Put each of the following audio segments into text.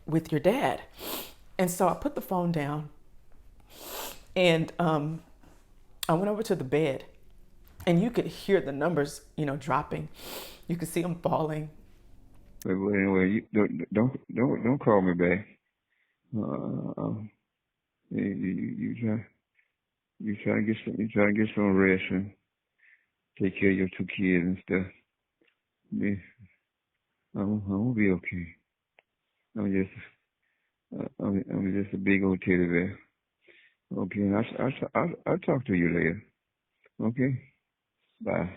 with your dad. And so I put the phone down and I went over to the bed and you could hear the numbers, dropping. You could see them falling. But anyway, don't call me back. You try you try to get some rest and take care of your two kids and stuff. Me, I'm gonna be okay. I'm just I'm just a big old teddy bear. Okay, and I'll talk to you later. Okay, bye.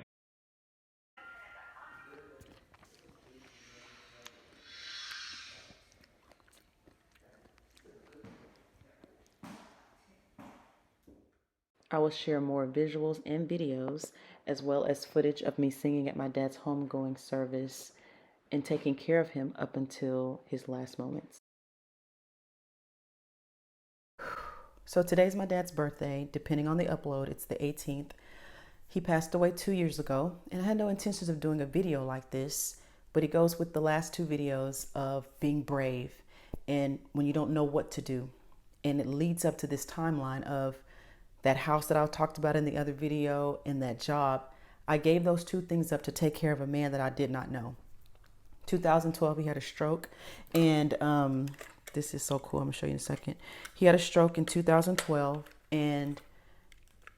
I will share more visuals and videos, as well as footage of me singing at my dad's homegoing service and taking care of him up until his last moments. So today's my dad's birthday. Depending on the upload, it's the 18th. He passed away 2 years ago, and I had no intentions of doing a video like this, but it goes with the last two videos of being brave and when you don't know what to do. And it leads up to this timeline of that house that I talked about in the other video and that job. I gave those two things up to take care of a man that I did not know. 2012, he had a stroke, and this is so cool. I'm gonna show you in a second. He had a stroke in 2012, and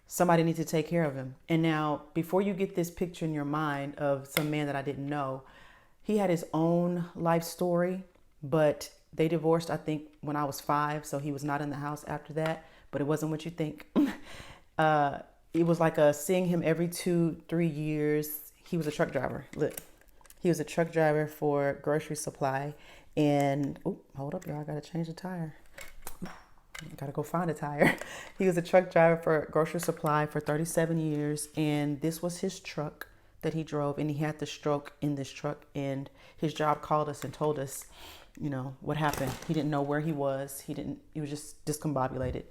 somebody needs to take care of him. And now, before you get this picture in your mind of some man that I didn't know, he had his own life story, but they divorced, I think, when I was 5, so he was not in the house after that, but it wasn't what you think. It was like seeing him every 2-3 years. He was a truck driver. Look, he was a truck driver for grocery supply. And, oh, hold up, y'all, I gotta change the tire. Gotta go find a tire. He was a truck driver for grocery supply for 37 years. And this was his truck that he drove. And he had the stroke in this truck. And his job called us and told us, what happened. He didn't know where he was. He was just discombobulated.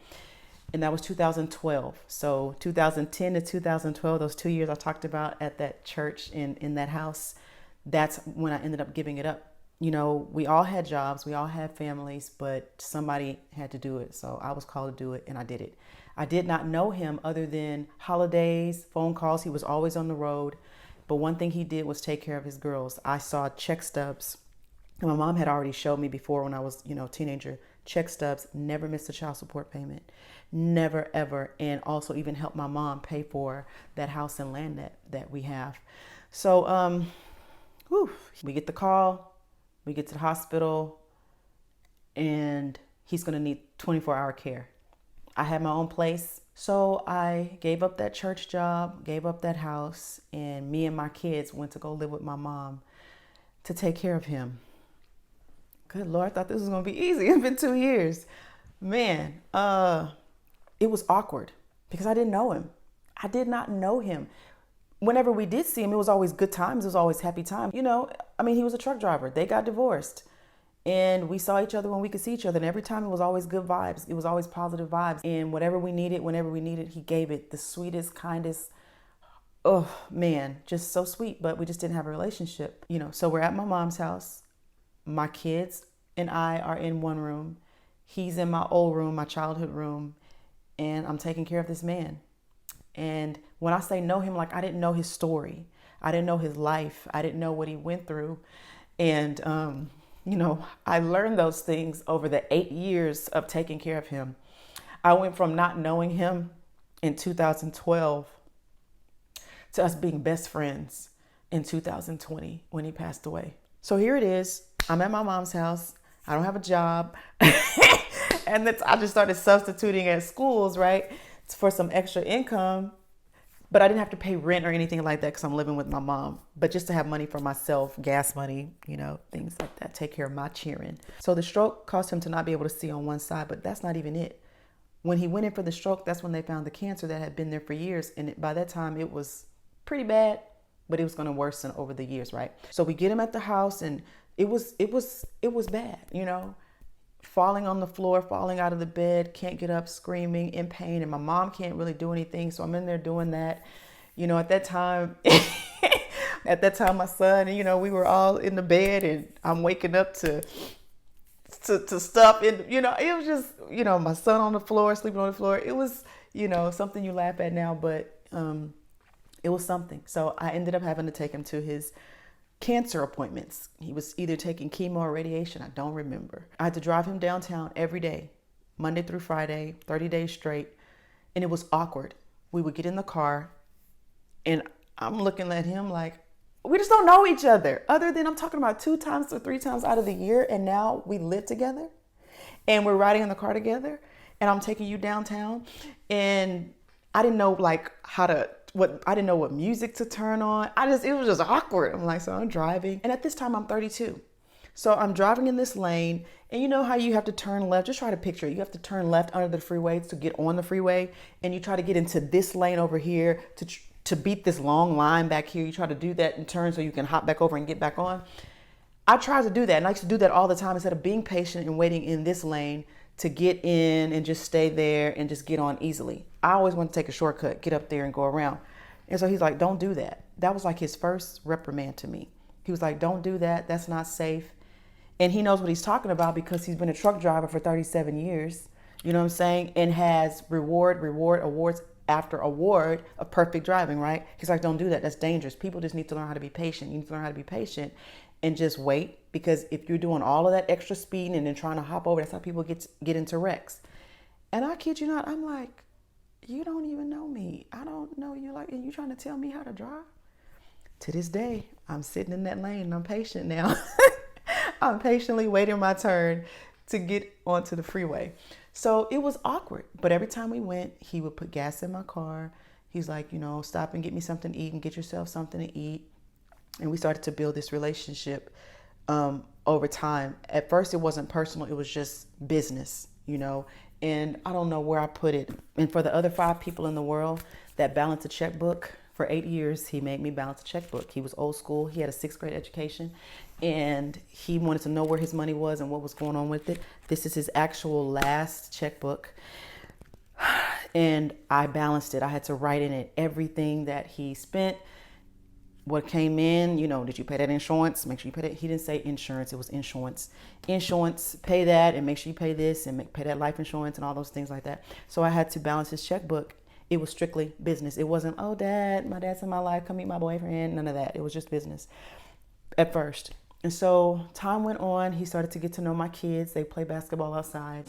And that was 2012. So 2010 to 2012, those 2 years I talked about at that church in that house, that's when I ended up giving it up. We all had jobs, we all had families, but somebody had to do it. So I was called to do it, and I did it. I did not know him other than holidays, phone calls. He was always on the road. But one thing he did was take care of his girls. I saw check stubs. And my mom had already showed me before when I was, a teenager, check stubs, never missed a child support payment. Never, ever. And also even helped my mom pay for that house and land that we have. So, we get the call. We get to the hospital, and he's going to need 24-hour care. I had my own place, so I gave up that church job, gave up that house, and me and my kids went to go live with my mom to take care of him. Good Lord, I thought this was going to be easy. It's been 2 years. Man, it was awkward because I didn't know him. I did not know him. Whenever we did see him, it was always good times. It was always happy times. He was a truck driver. They got divorced. And we saw each other when we could see each other. And every time it was always good vibes. It was always positive vibes. And whatever we needed, whenever we needed, he gave it. The sweetest, kindest. Oh, man, just so sweet. But we just didn't have a relationship. So we're at my mom's house. My kids and I are in one room. He's in my old room, my childhood room. And I'm taking care of this man. And when I say know him, like I didn't know his story. I didn't know his life. I didn't know what he went through. And, I learned those things over the 8 years of taking care of him. I went from not knowing him in 2012 to us being best friends in 2020 when he passed away. So here it is. I'm at my mom's house. I don't have a job. And I just started substituting at schools, right? For some extra income, but I didn't have to pay rent or anything like that because I'm living with my mom, but just to have money for myself, gas money, things like that, take care of my cheering. So the stroke caused him to not be able to see on one side, but that's not even it. When he went in for the stroke, that's when they found the cancer that had been there for years. And by that time it was pretty bad, but it was going to worsen over the years, right? So we get him at the house and it was bad, falling on the floor, falling out of the bed, can't get up, screaming in pain. And my mom can't really do anything. So I'm in there doing that. At that time, my son, we were all in the bed and I'm waking up to to stuff. And, it was just, my son on the floor, sleeping on the floor. It was, something you laugh at now, but it was something. So I ended up having to take him to his cancer appointments. He was either taking chemo or radiation. I don't remember. I had to drive him downtown every day, Monday through Friday, 30 days straight. And it was awkward. We would get in the car and I'm looking at him like, we just don't know each other. Other than I'm talking about 2 times or 3 times out of the year. And now we live together and we're riding in the car together and I'm taking you downtown. And I didn't know I didn't know what music to turn on. It was just awkward. I'm like, so I'm driving. And at this time I'm 32. So I'm driving in this lane and you know how you have to turn left? Just try to picture it. You have to turn left under the freeway to get on the freeway. And you try to get into this lane over here to beat this long line back here. You try to do that and turn so you can hop back over and get back on. I try to do that. And I used to do that all the time instead of being patient and waiting in this lane to get in and just stay there and just get on easily. I always want to take a shortcut, get up there and go around. And so he's like, don't do that. That was like his first reprimand to me. He was like, don't do that. That's not safe. And he knows what he's talking about because he's been a truck driver for 37 years, you know what I'm saying? And has awards after award of perfect driving, right? He's like, don't do that. That's dangerous. People just need to learn how to be patient. You need to learn how to be patient and just wait, because if you're doing all of that extra speeding and then trying to hop over, that's how people get into wrecks. And I kid you not, I'm like, you don't even know me. I don't know you, and you trying to tell me how to drive? To this day, I'm sitting in that lane and I'm patient now. I'm patiently waiting my turn to get onto the freeway. So it was awkward, but every time we went, he would put gas in my car. He's like, stop and get me something to eat and get yourself something to eat. And we started to build this relationship over time. At first, it wasn't personal. It was just business, and I don't know where I put it. And for the other 5 people in the world that balance a checkbook, for 8 years, he made me balance a checkbook. He was old school. He had a 6th grade education and he wanted to know where his money was and what was going on with it. This is his actual last checkbook. And I balanced it. I had to write in it everything that he spent, what came in, did you pay that insurance? Make sure you pay that. He didn't say insurance, it was insurance. Insurance, pay that and make sure you pay this and pay that life insurance and all those things like that. So I had to balance his checkbook. It was strictly business. It wasn't, oh, my dad's in my life, come meet my boyfriend. None of that. It was just business at first. And so time went on. He started to get to know my kids. They play basketball outside.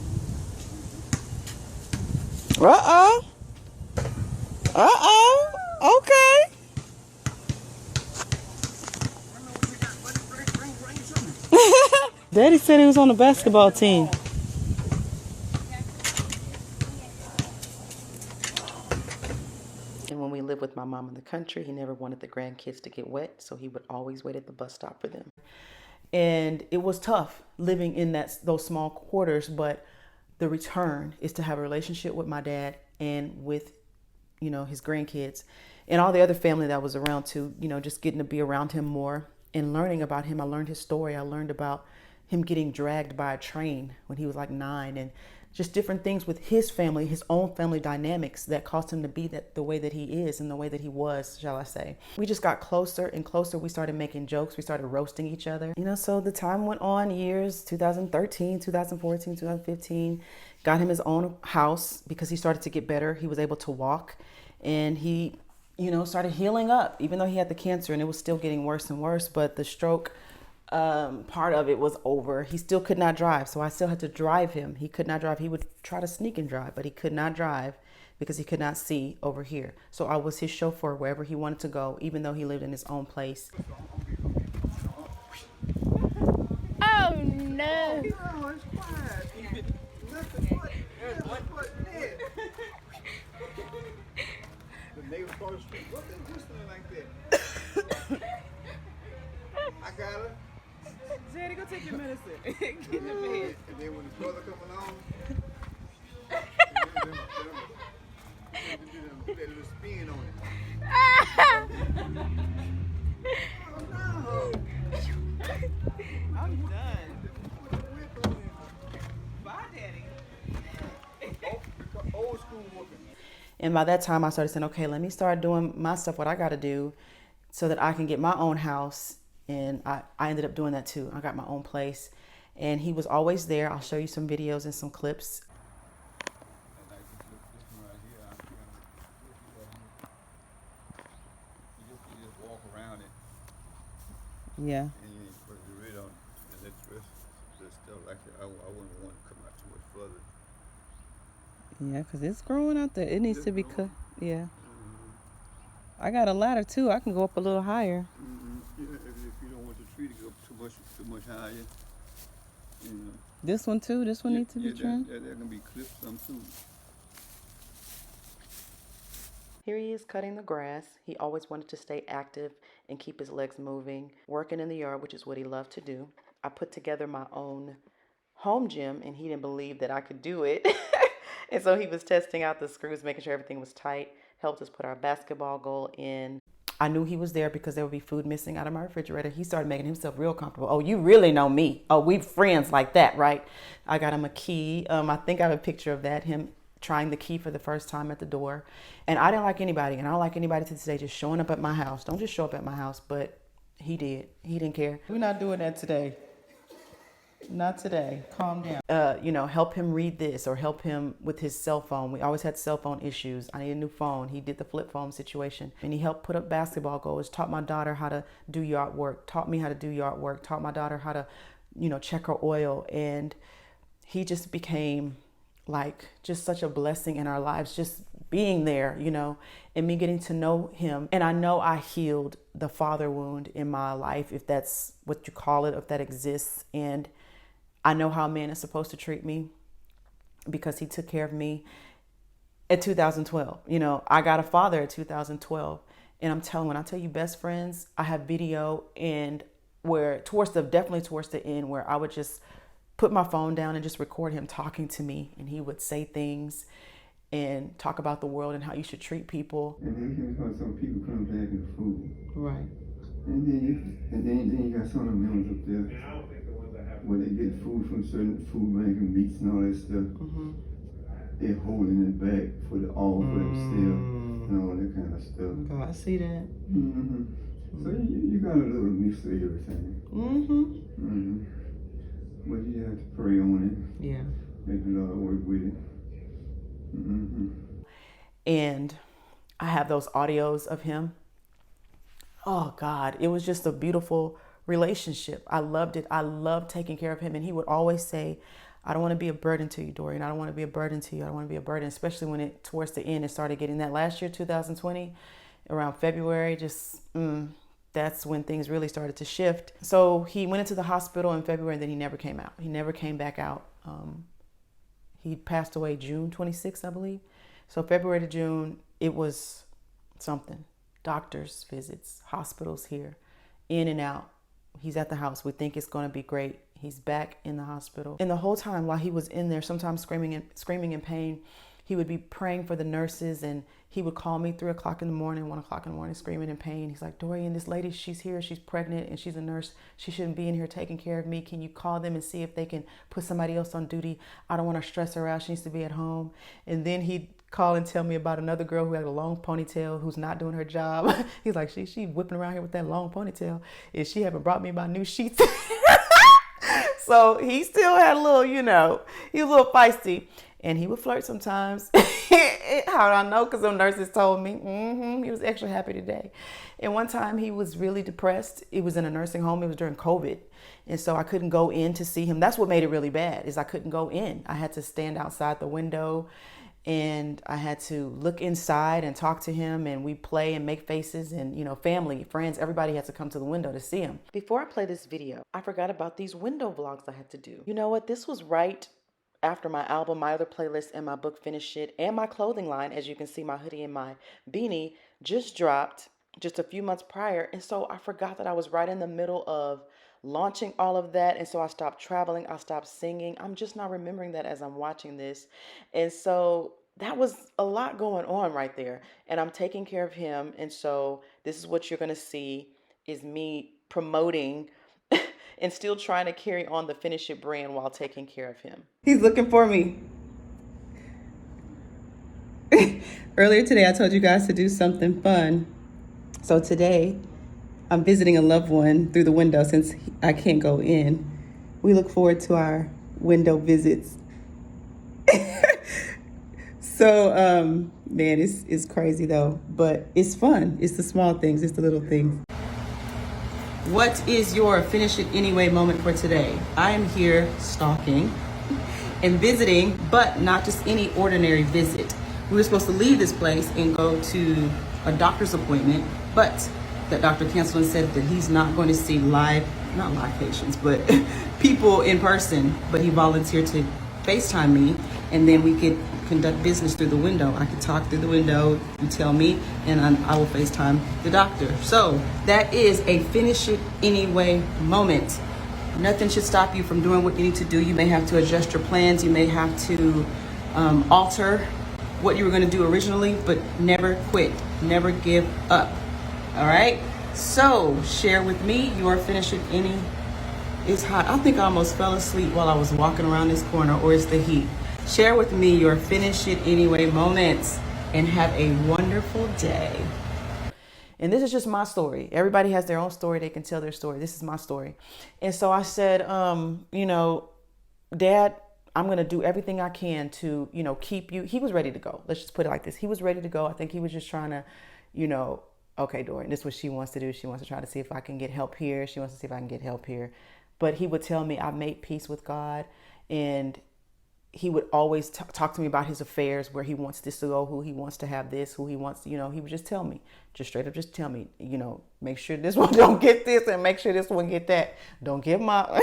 Okay. Daddy said he was on the basketball team. And when we lived with my mom in the country, he never wanted the grandkids to get wet, so he would always wait at the bus stop for them. And it was tough living in those small quarters, but the return is to have a relationship with my dad and with, his grandkids and all the other family that was around too, just getting to be around him more and learning about him. I learned his story. I learned about him getting dragged by a train when he was like 9 and just different things with his family, his own family dynamics that caused him to be the way that he is and the way that he was, shall I say. We just got closer and closer. We started making jokes. We started roasting each other. So the time went on, years, 2013, 2014, 2015, got him his own house because he started to get better. He was able to walk and he, started healing up, even though he had the cancer and it was still getting worse and worse, but the stroke part of it was over. He still could not drive, so I still had to drive him. He could not drive. He would try to sneak and drive, but he could not drive because he could not see over here. So I was his chauffeur wherever he wanted to go, even though he lived in his own place. Oh no! I got her. Daddy, go take your medicine. Get in the bed. And then when the brother come along, do that little spin on it. Oh, no. I'm done. Bye, Daddy. Old school whooping. And by that time I started saying, okay, let me start doing my stuff, what I got to do so that I can get my own house. And I ended up doing that too. I got my own place And he was always there. I'll show you some videos and some clips. Yeah. And you ain't supposed to read on and that's stuff like that. I wouldn't want to come out too much further. Yeah, because it's growing out there. It needs to be cut. Yeah. I got a ladder too. I can go up a little higher. Yeah, if you don't want the tree to go too much higher. You know. This one too? This one needs to be trimmed? There can be clipped some too. Here he is cutting the grass. He always wanted to stay active and keep his legs moving, working in the yard, which is what he loved to do. I put together my own home gym and he didn't believe that I could do it. And so he was testing out the screws, making sure everything was tight, helped us put our basketball goal in. I knew he was there because there would be food missing out of my refrigerator. He started making himself real comfortable. Oh, you really know me. Oh, we friends like that, right? I got him a key. I think I have a picture of that, him trying the key for the first time at the door. And I didn't like anybody, and I don't like anybody to this day just showing up at my house. Don't just show up at my house, but he did. He didn't care. We're not doing that today. Not today. Calm down. Help him read this or help him with his cell phone. We always had cell phone issues. I need a new phone. He did the flip phone situation. And he helped put up basketball goals, taught my daughter how to do yard work, taught me how to do yard work, taught my daughter how to, check her oil. And he just became like just such a blessing in our lives, just being there, and me getting to know him. And I know I healed the father wound in my life, if that's what you call it, if that exists. And I know how a man is supposed to treat me because he took care of me at 2012. I got a father at 2012. And when I tell you best friends, I have video and where definitely towards the end where I would just put my phone down and just record him talking to me, and he would say things and talk about the world and how you should treat people. And then some people come back in the food. Right. And then you got some of the members up there where they get food from certain food bank and meats and all that stuff. Mm-hmm. They're holding it back for themselves and all that kind of stuff. God, I see that. Mm-hmm. So you got a little mix of everything. Mm-hmm. Mm-hmm. But you have to pray on it. Yeah. Make the Lord work with it. Mm-hmm. And I have those audios of him. Oh God, it was just a beautiful relationship. I loved it. I loved taking care of him. And he would always say, I don't want to be a burden to you, Dorian. I don't want to be a burden to you. I don't want to be a burden, especially when towards the end, it started getting that last year, 2020, around February, that's when things really started to shift. So he went into the hospital in February, and then he never came out. He never came back out. He passed away June 26th, I believe. So February to June, it was something. Doctors' visits, hospitals here, in and out. He's at the house. We think it's going to be great. He's back in the hospital. And the whole time while he was in there, sometimes screaming in pain, he would be praying for the nurses, and he would call me 3 o'clock in the morning, 1 o'clock in the morning, screaming in pain. He's like, Dorian, this lady, she's here. She's pregnant and she's a nurse. She shouldn't be in here taking care of me. Can you call them and see if they can put somebody else on duty? I don't want to stress her out. She needs to be at home. And then he'd call and tell me about another girl who had a long ponytail who's not doing her job. He's like, she whipping around here with that long ponytail, and she haven't brought me my new sheets. So he still had a little, he was a little feisty, and he would flirt sometimes. How do I know? Because some nurses told me. He was extra happy today. And one time he was really depressed. It was in a nursing home. It was during COVID. And so I couldn't go in to see him. That's what made it really bad, is I couldn't go in. I had to stand outside the window, and I had to look inside and talk to him, and we play and make faces, and family, friends, everybody had to come to the window to see him. Before I play this video, I forgot about these window vlogs I had to do. You know what? This was right after my album, my other playlist, and my book Finish It, and my clothing line. As you can see, my hoodie and my beanie just dropped just a few months prior. And so I forgot that I was right in the middle of launching all of that. And so I stopped traveling. I stopped singing. I'm just not remembering that as I'm watching this. And so that was a lot going on right there. And I'm taking care of him. And so this is what you're going to see, is me promoting and still trying to carry on the Finish It brand while taking care of him. He's looking for me. Earlier today, I told you guys to do something fun. So today, I'm visiting a loved one through the window since I can't go in. We look forward to our window visits. So, man, it's crazy though, but it's fun. It's the small things, it's the little things. What is your finish it anyway moment for today? I am here stalking and visiting, but not just any ordinary visit. We were supposed to leave this place and go to a doctor's appointment, but that doctor canceled and said that he's not going to see not live patients, but people in person, but he volunteered to FaceTime me, and then we could conduct business through the window. I could talk through the window, you tell me, and I will FaceTime the doctor. So that is a finish it anyway moment. Nothing should stop you from doing what you need to do. You may have to adjust your plans. You may have to alter what you were going to do originally, but never quit. Never give up. All right? So share with me your finish it any. It's hot. I think I almost fell asleep while I was walking around this corner, or it's the heat. Share with me your finish it anyway moments and have a wonderful day. And this is just my story. Everybody has their own story. They can tell their story. This is my story. And so I said, Dad, I'm going to do everything I can to, keep you. He was ready to go. Let's just put it like this. He was ready to go. I think he was just trying to, okay, Dorian, this is what she wants to do. She wants to try to see if I can get help here. She wants to see if I can get help here. But he would tell me I've made peace with God, and he would always talk to me about his affairs, where he wants this to go, who he wants to have this, who he wants, he would just tell me, just straight up, just tell me, make sure this one don't get this and make sure this one get that. Don't give my,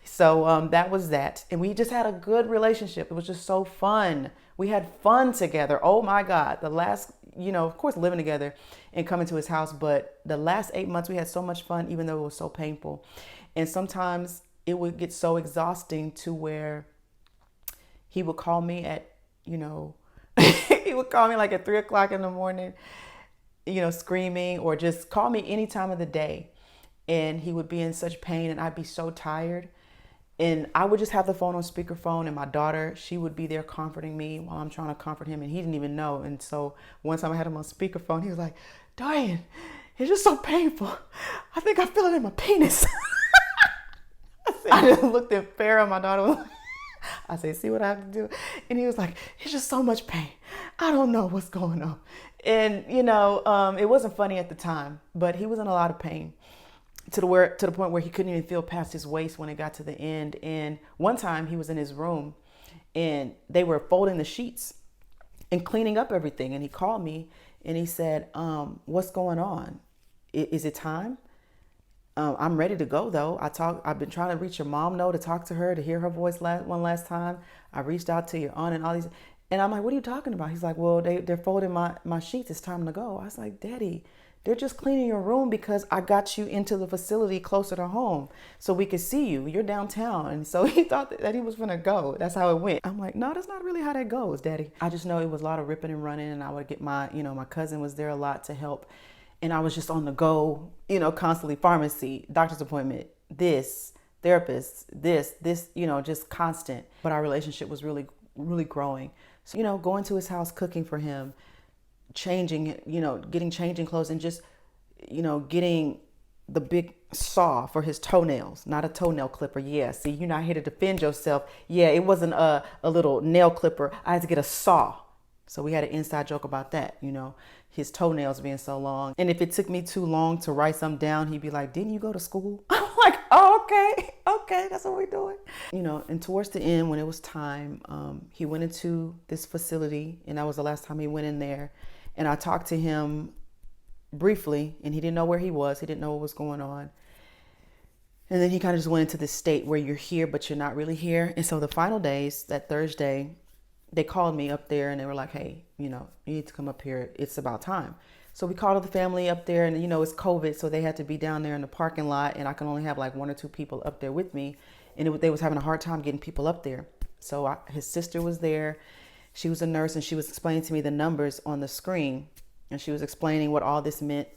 So that was that. And we just had a good relationship. It was just so fun. We had fun together. Oh my God. The last, of course, living together and coming to his house. But the last 8 months, we had so much fun, even though it was so painful. And sometimes it would get so exhausting to where he would call me at, he would call me like at 3:00 in the morning, screaming, or just call me any time of the day. And he would be in such pain and I'd be so tired. And I would just have the phone on speakerphone, and my daughter, she would be there comforting me while I'm trying to comfort him. And he didn't even know. And so one time I had him on speakerphone, he was like, Dorian, it's just so painful. I think I feel it in my penis. I just looked at Farrah, my daughter. I said, see what I have to do? And he was like, it's just so much pain. I don't know what's going on. And, it wasn't funny at the time, but he was in a lot of pain to the point where he couldn't even feel past his waist when it got to the end. And one time he was in his room and they were folding the sheets and cleaning up everything. And he called me and he said, what's going on? Is it time? I'm ready to go though. I've been trying to reach your mom to talk to her, to hear her voice one last time. I reached out to your aunt and all these. And I'm like, what are you talking about? He's like, well, they're folding my sheets. It's time to go. I was like, Daddy, they're just cleaning your room because I got you into the facility closer to home so we could see you. You're downtown. And so he thought that he was going to go. That's how it went. I'm like, no, that's not really how that goes, Daddy. I just know it was a lot of ripping and running, and I would get my cousin was there a lot to help. And I was just on the go, constantly, pharmacy, doctor's appointment, this, therapist, this, just constant. But our relationship was really, really growing. So, going to his house, cooking for him, changing, getting changing clothes, and just, getting the big saw for his toenails, not a toenail clipper. Yeah, see, you're not here to defend yourself. Yeah, it wasn't a little nail clipper. I had to get a saw. So we had an inside joke about that, his toenails being so long. And if it took me too long to write something down, he'd be like, didn't you go to school? I'm like, oh, okay, that's what we're doing. And towards the end, when it was time, he went into this facility, and that was the last time he went in there. And I talked to him briefly, and he didn't know where he was. He didn't know what was going on. And then he kind of just went into this state where you're here, but you're not really here. And so the final days, that Thursday, they called me up there and they were like, hey, you need to come up here. It's about time. So we called the family up there, and, it's COVID. So they had to be down there in the parking lot, and I can only have like 1 or 2 people up there with me. And they was having a hard time getting people up there. So his sister was there. She was a nurse, and she was explaining to me the numbers on the screen, and she was explaining what all this meant.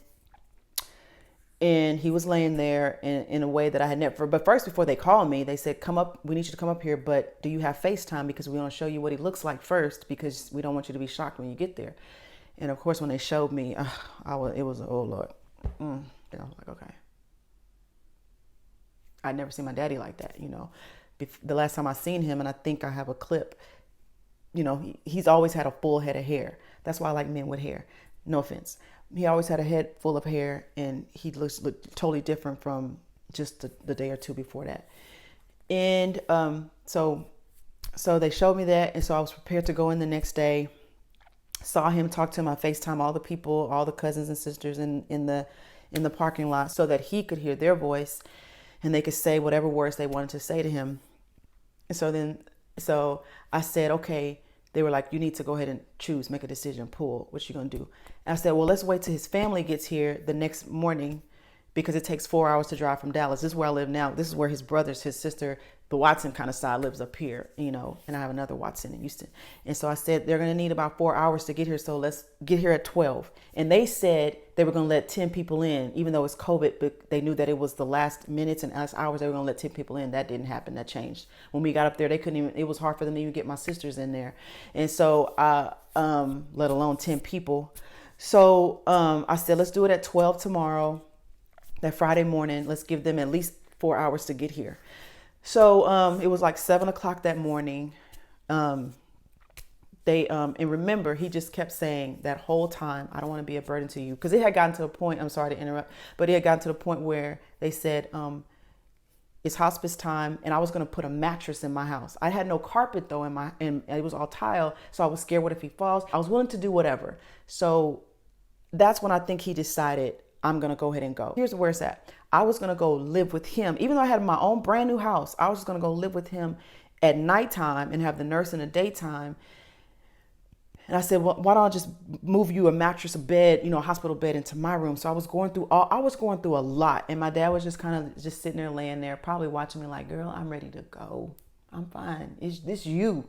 And he was laying there in a way that I had never. But first, before they called me, they said, come up. We need you to come up here. But do you have FaceTime? Because we want to show you what he looks like first, because we don't want you to be shocked when you get there. And of course, when they showed me, it was, oh Lord. Then I was like, okay. I'd never seen my daddy like that, you know. The last time I seen him, and I think I have a clip, you know, he's always had a full head of hair. That's why I like men with hair. No offense. He always had a head full of hair, and he looked totally different from just the day or two before that. And so they showed me that, and so I was prepared to go in the next day. Saw him, talk to him, I FaceTime all the people, all the cousins and sisters in the parking lot, so that he could hear their voice and they could say whatever words they wanted to say to him. And so I said, okay. They were like, you need to go ahead and choose, make a decision, pull. What you gonna do? And I said, well, let's wait till his family gets here the next morning, because it takes 4 hours to drive from Dallas. This is where I live now. This is where his brothers, his sister, the Watson kind of side lives up here, you know, and I have another Watson in Houston. And so I said, they're going to need about 4 hours to get here. So let's get here at 12. And they said they were going to let 10 people in, even though it's COVID, but they knew that it was the last minutes and last hours they were going to let 10 people in. That didn't happen. That changed. When we got up there, they couldn't even, it was hard for them to even get my sisters in there. And so, let alone 10 people. So, I said, let's do it at 12 tomorrow. That Friday morning, let's give them at least 4 hours to get here. So it was like 7 o'clock that morning. And remember, he just kept saying that whole time, I don't want to be a burden to you. Because it had gotten to a point, I'm sorry to interrupt, but it had gotten to the point where they said, it's hospice time, and I was going to put a mattress in my house. I had no carpet though, and it was all tile. So I was scared, what if he falls? I was willing to do whatever. So that's when I think he decided, I'm going to go ahead and go. Here's where it's at. I was going to go live with him. Even though I had my own brand new house, I was just going to go live with him at nighttime and have the nurse in the daytime. And I said, well, why don't I just move you a mattress, a bed, you know, a hospital bed into my room? So I was going through a lot. And my dad was just kind of just sitting there, laying there, probably watching me like, girl, I'm ready to go. I'm fine. It's this you.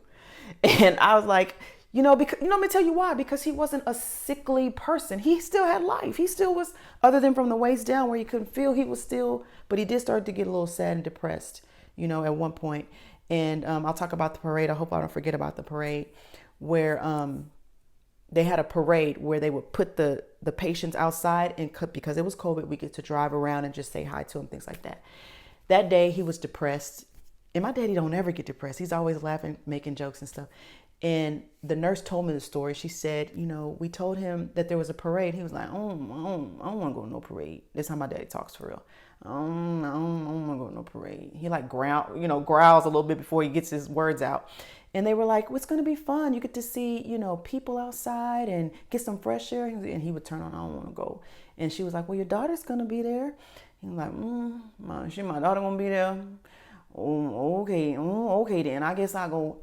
And I was like, you know, because, you know, let me tell you why. Because he wasn't a sickly person. He still had life. He still was, other than from the waist down where he couldn't feel, he was still, but he did start to get a little sad and depressed, you know, at one point. And I'll talk about the parade. I hope I don't forget about the parade, where they had a parade where they would put the patients outside, and because it was COVID, we get to drive around and just say hi to him, things like that. That day he was depressed. And my daddy don't ever get depressed. He's always laughing, making jokes and stuff. And the nurse told me the story. She said, you know, we told him that there was a parade. He was like, I don't want to go to no parade. That's how my daddy talks for real. I don't want to go to no parade. He like growls a little bit before he gets his words out. And they were like, well, it's going to be fun. You get to see, you know, people outside and get some fresh air. And he would turn on, I don't want to go. And she was like, well, your daughter's going to be there. He was like, my daughter going to be there. Oh, okay then. I guess I'll go.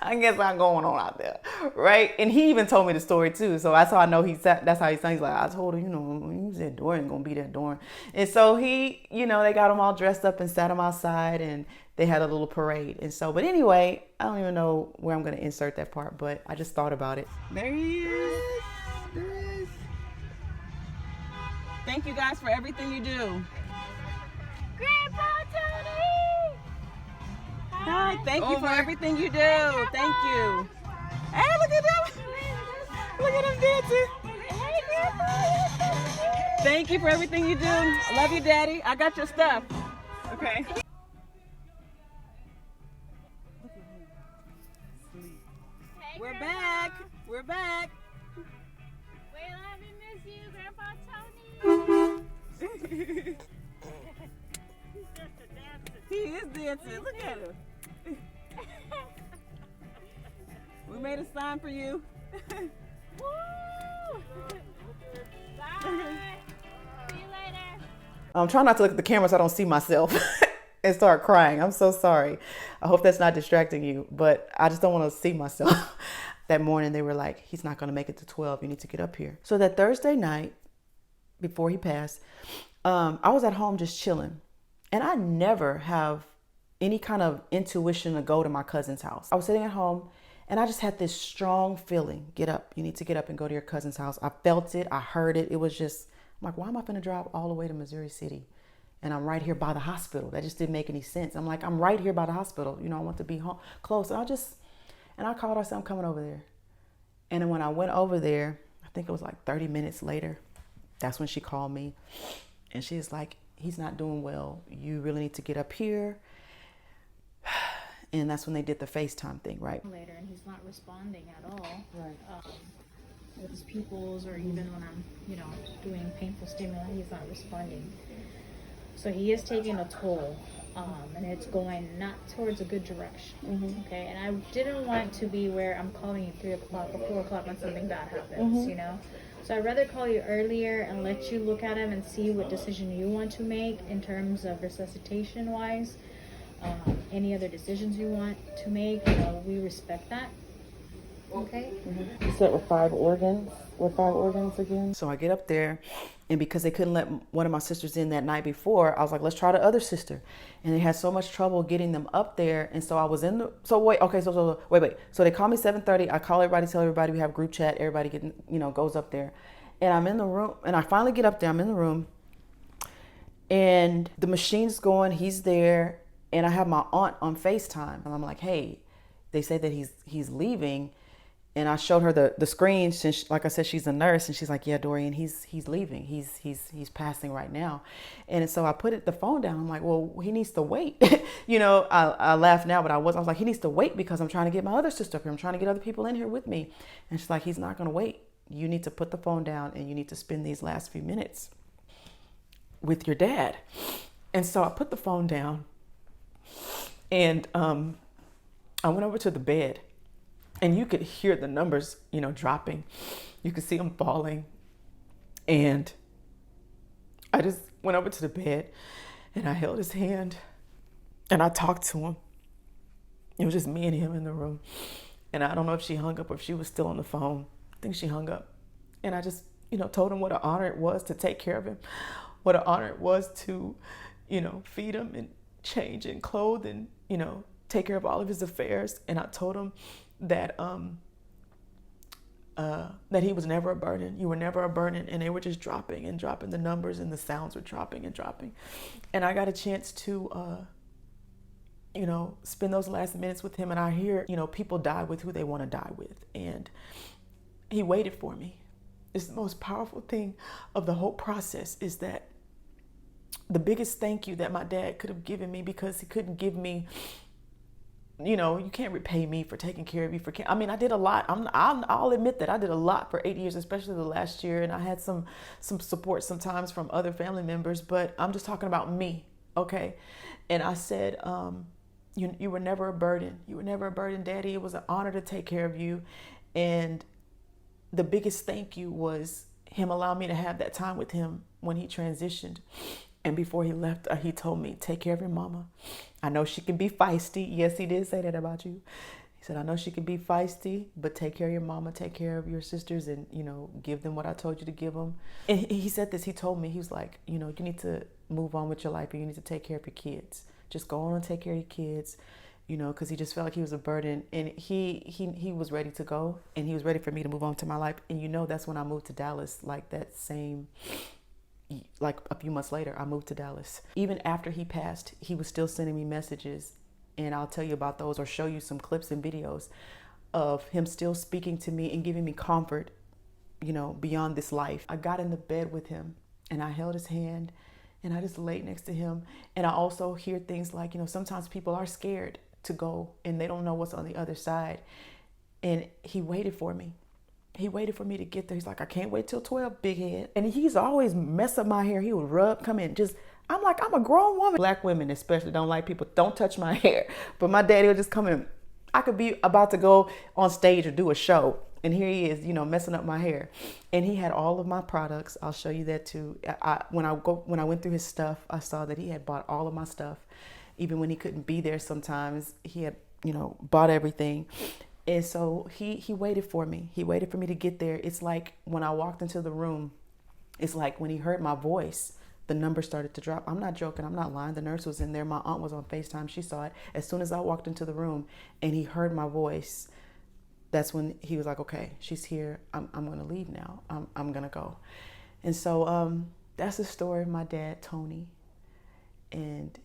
I guess I'm going on out there, right? And he even told me the story too. So that's how I know that's how he sounds. He's like, I told her, you know, you said Dorian gonna be there, Dorian. And so he, you know, they got him all dressed up and sat him outside, and they had a little parade. And so, but anyway, I don't even know where I'm gonna insert that part, but I just thought about it. There he is. There he is. Thank you guys for everything you do. Grandpa Tony! Hi, thank you for everything you do. Thank you. Hey, look at them. Look at them dancing. Hey, Grandpa! Thank you for everything you do. I love you, Daddy. I got your stuff. Okay. Hey, We're Grandpa. back. We're back. Wait, let me miss you, Grandpa Tony. He is dancing. Look at him. We made a sign for you. Woo! Bye. See you later. I'm trying not to look at the camera so I don't see myself and start crying. I'm so sorry. I hope that's not distracting you, but I just don't want to see myself. That morning they were like, he's not going to make it to 12. You need to get up here. So that Thursday night before he passed, I was at home just chilling. And I never have any kind of intuition to go to my cousin's house. I was sitting at home and I just had this strong feeling, get up, you need to get up and go to your cousin's house. I felt it, I heard it. It was just, I'm like, why am I gonna drive all the way to Missouri City? And I'm right here by the hospital. That just didn't make any sense. I'm like, I'm right here by the hospital. You know, I want to be home, close. And I called her, I said, I'm coming over there. And then when I went over there, I think it was like 30 minutes later, that's when she called me. And she's like, he's not doing well. You really need to get up here. And that's when they did the FaceTime thing, right? Later, and he's not responding at all. Right. With his pupils, or even when I'm, doing painful stimuli, he's not responding. So he is taking a toll, and it's going not towards a good direction. Okay, and I didn't want to be where I'm calling you 3 o'clock or 4 o'clock when something bad happens, So I'd rather call you earlier and let you look at him and see what decision you want to make in terms of resuscitation wise. Any other decisions you want to make, we respect that. Okay. You said with 5 organs? With 5 organs again? So I get up there, and because they couldn't let one of my sisters in that night before, I was like, let's try the other sister. And they had so much trouble getting them up there. And so I was in the, so wait. So they call me 7:30. I call everybody, tell everybody we have group chat. Everybody getting, goes up there. And I'm in the room, and I finally get up there. I'm in the room, and the machine's going. He's there, and I have my aunt on FaceTime. And I'm like, hey, they say that he's leaving. And I showed her the screen, since, like I said, she's a nurse, and she's like, yeah, Dorian, he's leaving. He's passing right now. And so I put the phone down. I'm like, well, he needs to wait. I laugh now, but I was like, he needs to wait because I'm trying to get my other sister up here. I'm trying to get other people in here with me. And she's like, he's not going to wait. You need to put the phone down, and you need to spend these last few minutes with your dad. And so I put the phone down, and I went over to the bed. And you could hear the numbers, dropping. You could see them falling. And I just went over to the bed, and I held his hand, and I talked to him. It was just me and him in the room. And I don't know if she hung up or if she was still on the phone. I think she hung up. And I just, told him what an honor it was to take care of him. What an honor it was to, feed him and change and clothe and, take care of all of his affairs. And I told him that that he was never a burden. You were never a burden, and they were just dropping and dropping. The numbers and the sounds were dropping and dropping. And I got a chance to, spend those last minutes with him. And I hear, people die with who they want to die with. And he waited for me. It's the most powerful thing of the whole process, is that the biggest thank you that my dad could have given me, because he couldn't give me, you can't repay me for taking care of you. I did a lot. I'll admit that I did a lot for 8 years, especially the last year. And I had some support sometimes from other family members, but I'm just talking about me. Okay. And I said, you were never a burden. You were never a burden, Daddy. It was an honor to take care of you. And the biggest thank you was him allowing me to have that time with him when he transitioned. And before he left, he told me, take care of your mama. I know she can be feisty. Yes, he did say that about you. He said, I know she can be feisty, but take care of your mama, take care of your sisters, and, give them what I told you to give them. And he said this, he told me, he was like, you need to move on with your life, and you need to take care of your kids. Just go on and take care of your kids, because he just felt like he was a burden. And he was ready to go, and he was ready for me to move on to my life. And, that's when I moved to Dallas, like a few months later, I moved to Dallas. Even after he passed, he was still sending me messages, and I'll tell you about those or show you some clips and videos of him still speaking to me and giving me comfort, beyond this life. I got in the bed with him, and I held his hand, and I just laid next to him. And I also hear things like, sometimes people are scared to go, and they don't know what's on the other side. And he waited for me. He waited for me to get there. He's like, I can't wait till 12, big head. And he's always mess up my hair. He would come in, I'm like, I'm a grown woman. Black women especially don't like people, don't touch my hair. But my daddy would just come in. I could be about to go on stage or do a show, and here he is, messing up my hair. And he had all of my products. I'll show you that too. When I went through his stuff, I saw that he had bought all of my stuff. Even when he couldn't be there sometimes, he had, bought everything. And so he waited for me. He waited for me to get there. It's like when I walked into the room, it's like when he heard my voice, the numbers started to drop. I'm not joking. I'm not lying. The nurse was in there. My aunt was on FaceTime. She saw it. As soon as I walked into the room and he heard my voice, that's when he was like, okay, she's here. I'm going to leave now. I'm going to go. And so that's the story of my dad, Tony. And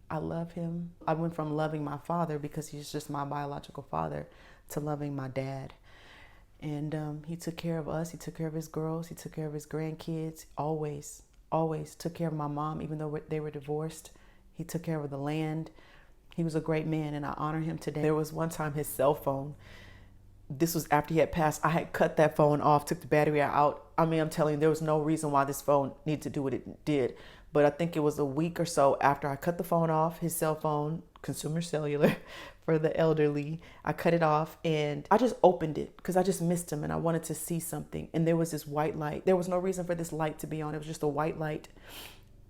I love him. I went from loving my father, because he's just my biological father, to loving my dad. And he took care of us. He took care of his girls. He took care of his grandkids, always. always took care of my mom, even though they were divorced. He took care of the land. He was a great man, and I honor him today. There was one time his cell phone, this was after he had passed, I had cut that phone off, took the battery out. I mean, I'm telling you, there was no reason why this phone needed to do what it did. But I think it was a week or so after I cut the phone off, his cell phone, consumer cellular for the elderly, I cut it off and I just opened it because I just missed him and I wanted to see something. And there was this white light. There was no reason for this light to be on. It was just a white light.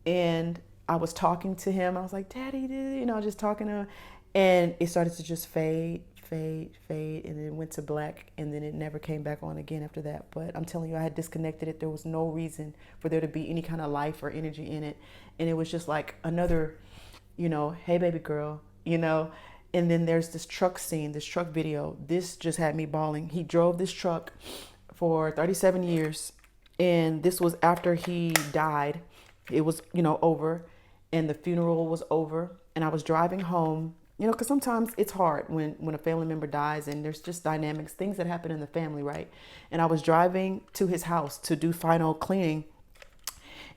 And I was talking to him. I was like, Daddy, you know, just talking to him. And it started to just fade, and then it went to black, and then it never came back on again after that. But I'm telling you, I had disconnected it. There was no reason for there to be any kind of life or energy in it. And it was just like another, you know, hey, baby girl, you know. And then there's this truck scene, this truck video. This just had me bawling. He drove this truck for 37 years. And this was after he died. It was, you know, over. And the funeral was over. And I was driving home. You know, because sometimes it's hard when a family member dies and there's just dynamics, things that happen in the family, right? And I was driving to his house to do final cleaning.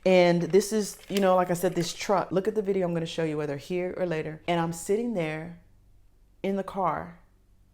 And this is, you know, like I said, this truck. Look at the video I'm going to show you, whether here or later. And I'm sitting there in the car,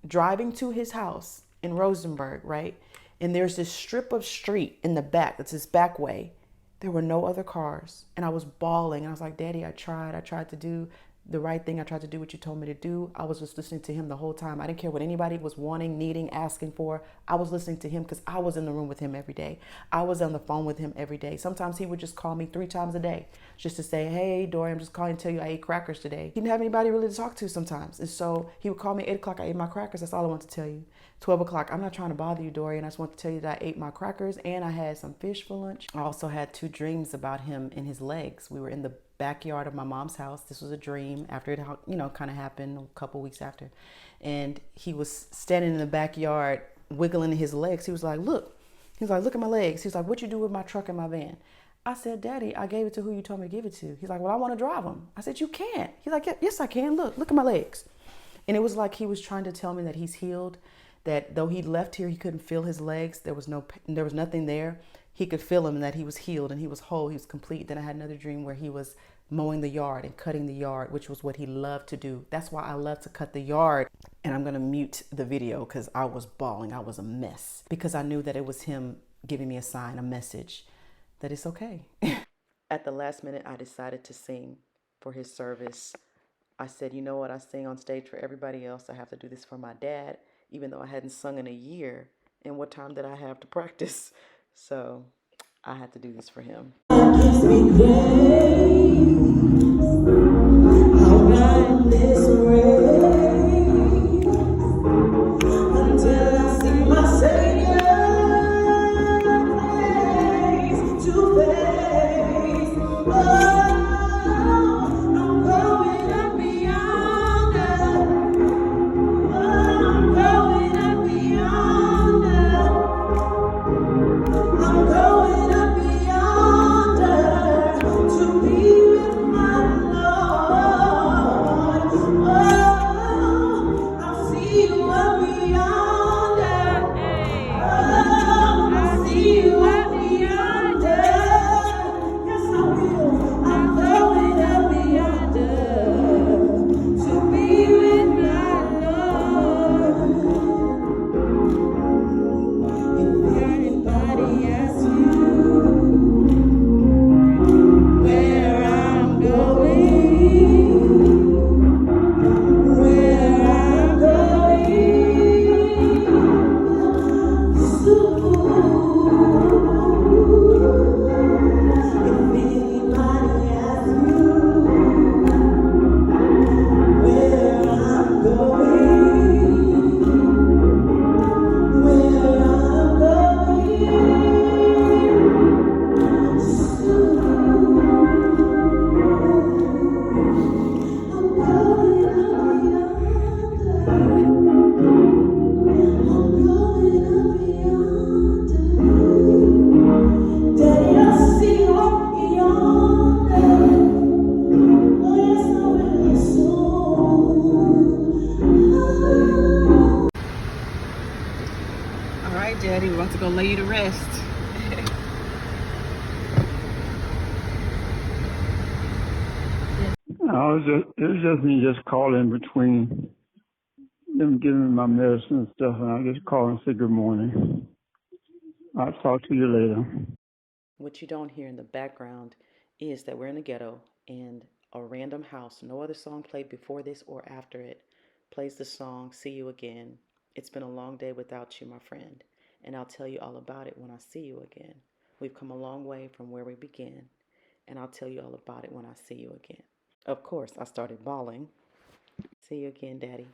driving to his house in Rosenberg, right? And there's this strip of street in the back. That's his back way. There were no other cars. And I was bawling. I was like, Daddy, I tried to do the right thing. I tried to do what you told me to do. I was just listening to him the whole time. I didn't care what anybody was wanting, needing, asking for. I was listening to him because I was in the room with him every day. I was on the phone with him every day. Sometimes he would just call me 3 times a day just to say, hey, Dorian, I'm just calling to tell you I ate crackers today. He didn't have anybody really to talk to sometimes. And so he would call me at 8 o'clock. I ate my crackers. That's all I want to tell you. 12 o'clock. I'm not trying to bother you, Dorian. I just want to tell you that I ate my crackers and I had some fish for lunch. I also had 2 dreams about him and his legs. We were in the backyard of my mom's house. This was a dream after it, you know, kind of happened a couple weeks after. And he was standing in the backyard, wiggling his legs. He was like, look. He was like, look at my legs. He was like, what you do with my truck and my van? I said, Daddy, I gave it to who you told me to give it to. He's like, well, I want to drive them. I said, you can't. He's like, yes, I can. Look at my legs. And it was like he was trying to tell me that he's healed, that though he left here, he couldn't feel his legs. There was nothing there. He could feel him and that he was healed and he was whole. He was complete. Then I had another dream where he was mowing the yard and cutting the yard, which was what he loved to do. That's why I love to cut the yard. And I'm going to mute the video because I was bawling. I was a mess because I knew that it was him giving me a sign, a message that it's okay. At the last minute, I decided to sing for his service. I said, you know what? I sing on stage for everybody else. I have to do this for my dad, even though I hadn't sung in a year. And what time did I have to practice? So I had to do this for him. Gives me grace. I'll ride this race until I see my Savior face to face. Oh, I'm going up beyond that. Oh, I'm going up beyond that. I'm going up beyond that to be with my Lord. Oh, I'll see you up beyond that. Oh, I'll see you up beyond that. Yes, I will. I'm going up beyond that to be with my Lord. If anybody asks you where I'm going, soon. If anybody asks you where I'm going, All right, Daddy, we're about to go lay you to rest. No, it was just me just calling between them giving me my medicine and stuff, and I just call and say good morning. I'll talk to you later. What you don't hear in the background is that we're in the ghetto and a random house, no other song played before this or after it, plays the song See You Again. It's been a long day without you, my friend, and I'll tell you all about it when I see you again. We've come a long way from where we began, and I'll tell you all about it when I see you again. Of course, I started bawling. See you again, Daddy.